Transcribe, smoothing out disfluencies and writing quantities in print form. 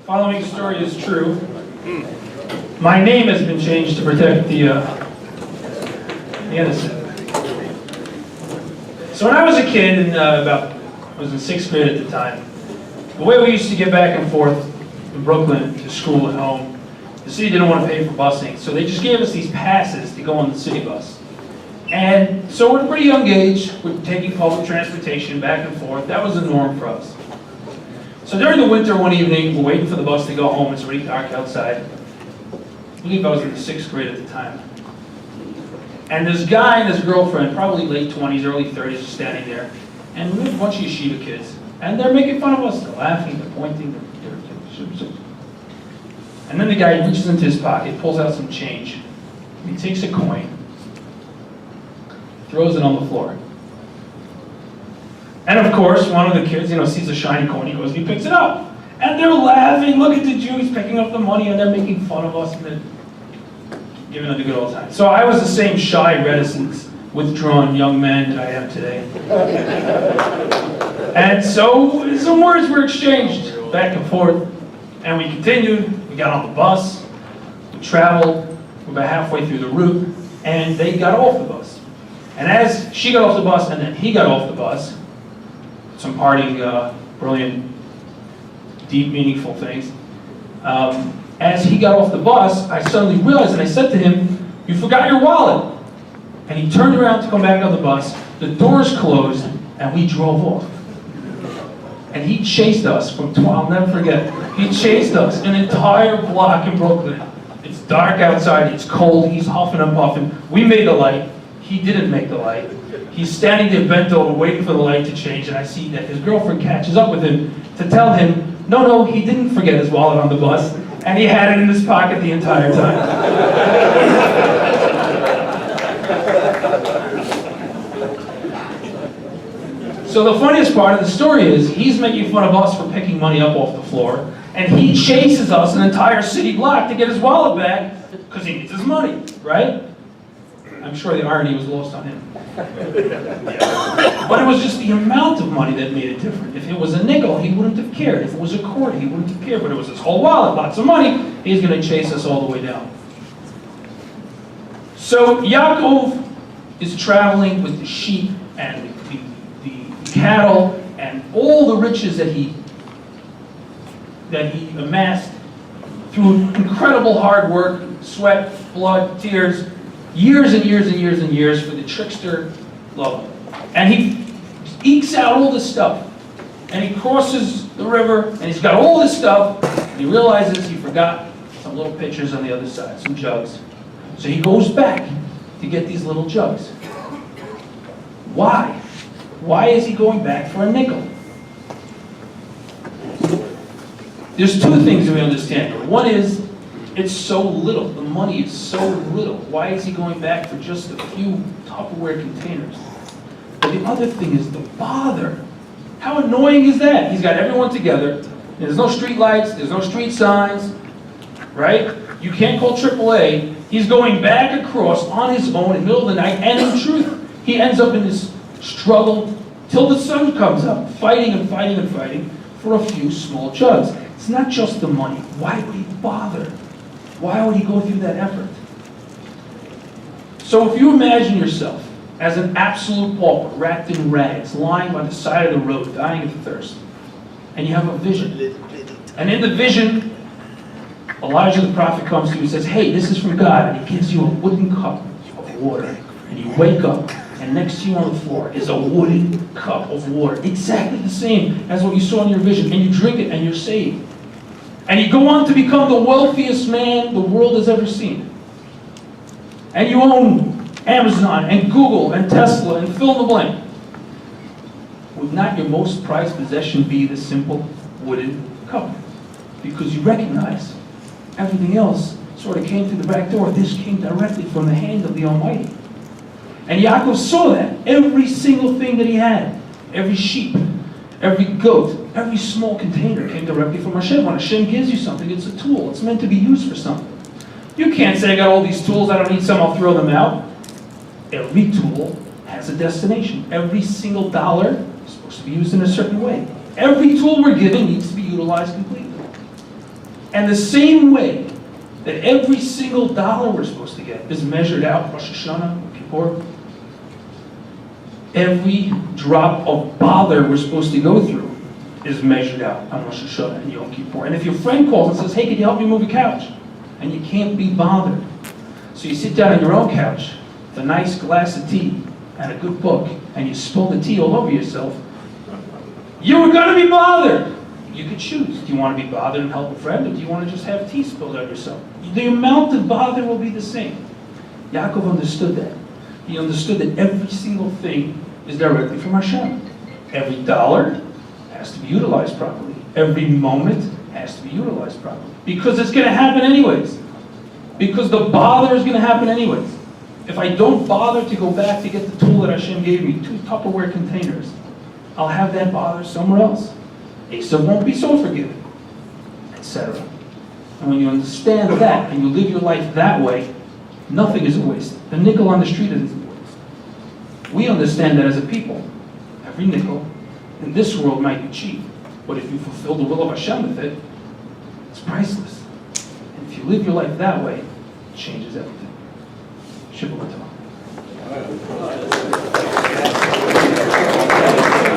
Following story is true. My name has been changed to protect the innocent. So when I was a kid, and I was in 6th grade at the time, the way we used to get back and forth in Brooklyn to school and home, the city didn't want to pay for busing, so they just gave us these passes to go on the city bus. And so at a pretty young age, we're taking public transportation back and forth. That was the norm for us. So during the winter one evening, we're waiting for the bus to go home. It's already dark outside. I believe I was in the 6th grade at the time. And this guy and his girlfriend, probably late 20s, early 30s, are standing there. And we have a bunch of yeshiva kids. And they're making fun of us. They're laughing, they're pointing. And then the guy reaches into his pocket, pulls out some change. He takes a coin, throws it on the floor. And of course, one of the kids, sees a shiny coin, he goes and he picks it up. And they're laughing, look at the Jew, he's picking up the money, and they're making fun of us, and they're giving it a good old time. So I was the same shy, reticent, withdrawn young man that I am today. And so some words were exchanged back and forth, and we continued. We got on the bus, we traveled, we're about halfway through the route, and they got off the bus. And as she got off the bus, and then he got off the bus, some parting, brilliant, deep, meaningful things. As he got off the bus, I suddenly realized, and I said to him, "You forgot your wallet." And he turned around to come back on the bus, the doors closed, and we drove off. And he chased us from, I'll never forget, he chased us an entire block in Brooklyn. It's dark outside, it's cold, he's huffing and puffing. We made the light, he didn't make the light. He's standing there bent over, waiting for the light to change, and I see that his girlfriend catches up with him to tell him, no, he didn't forget his wallet on the bus, and he had it in his pocket the entire time. So the funniest part of the story is, he's making fun of us for picking money up off the floor, and he chases us an entire city block to get his wallet back, because he needs his money, right? I'm sure the irony was lost on him. But it was just the amount of money that made it different. If it was a nickel, he wouldn't have cared. If it was a quarter, he wouldn't have cared. But it was his whole wallet, lots of money, he's going to chase us all the way down. So Yaakov is traveling with the sheep and the cattle and all the riches that he amassed through incredible hard work, sweat, blood, tears, years and years and years and years for the trickster Laban. And he ekes out all this stuff. And he crosses the river, and he's got all this stuff, and he realizes he forgot some little pitchers on the other side, some jugs. So he goes back to get these little jugs. Why? Why is he going back for a nickel? There's two things that we understand here. One is, it's so little. The money is so little. Why is he going back for just a few Tupperware containers? But the other thing is the bother. How annoying is that? He's got everyone together. There's no street lights. There's no street signs. Right? You can't call AAA. He's going back across on his own in the middle of the night. And in truth, he ends up in this struggle till the sun comes up, fighting and fighting and fighting for a few small jugs. It's not just the money. Why would he bother? Why would he go through that effort? So if you imagine yourself as an absolute pauper, wrapped in rags, lying by the side of the road, dying of thirst, and you have a vision. And in the vision, Elijah the prophet comes to you and says, "Hey, this is from God," and he gives you a wooden cup of water. And you wake up, and next to you on the floor is a wooden cup of water, exactly the same as what you saw in your vision, and you drink it and you're saved. And you go on to become the wealthiest man the world has ever seen. And you own Amazon and Google and Tesla and fill in the blank. Would not your most prized possession be this simple wooden cup? Because you recognize everything else sort of came through the back door. This came directly from the hand of the Almighty. And Yaakov saw that. Every single thing that he had, every sheep, every goat, every small container came directly from Hashem. When Hashem gives you something, it's a tool. It's meant to be used for something. You can't say, "I got all these tools, I don't need some, I'll throw them out." Every tool has a destination. Every single dollar is supposed to be used in a certain way. Every tool we're given needs to be utilized completely. And the same way that every single dollar we're supposed to get is measured out, Rosh Hashanah, Kippur, every drop of bother we're supposed to go through is measured out on Rosh Hashanah and Yom Kippur. And if your friend calls and says, hey, can you help me move a couch? And you can't be bothered. So you sit down on your own couch with a nice glass of tea and a good book, and you spill the tea all over yourself, you were going to be bothered. You could choose. Do you want to be bothered and help a friend, or do you want to just have tea spilled on yourself? The amount of bother will be the same. Yaakov understood that. He understood that every single thing is directly from Hashem. Every dollar has to be utilized properly. Every moment has to be utilized properly. Because it's going to happen anyways. Because the bother is going to happen anyways. If I don't bother to go back to get the tool that Hashem gave me, 2 Tupperware containers, I'll have that bother somewhere else. Asa won't be so forgiven, etc. And when you understand that and you live your life that way, nothing is a waste. The nickel on the street isn't a waste. We understand that as a people. Every nickel in this world might be cheap, but if you fulfill the will of Hashem with it, it's priceless. And if you live your life that way, it changes everything. Shabbat Shalom.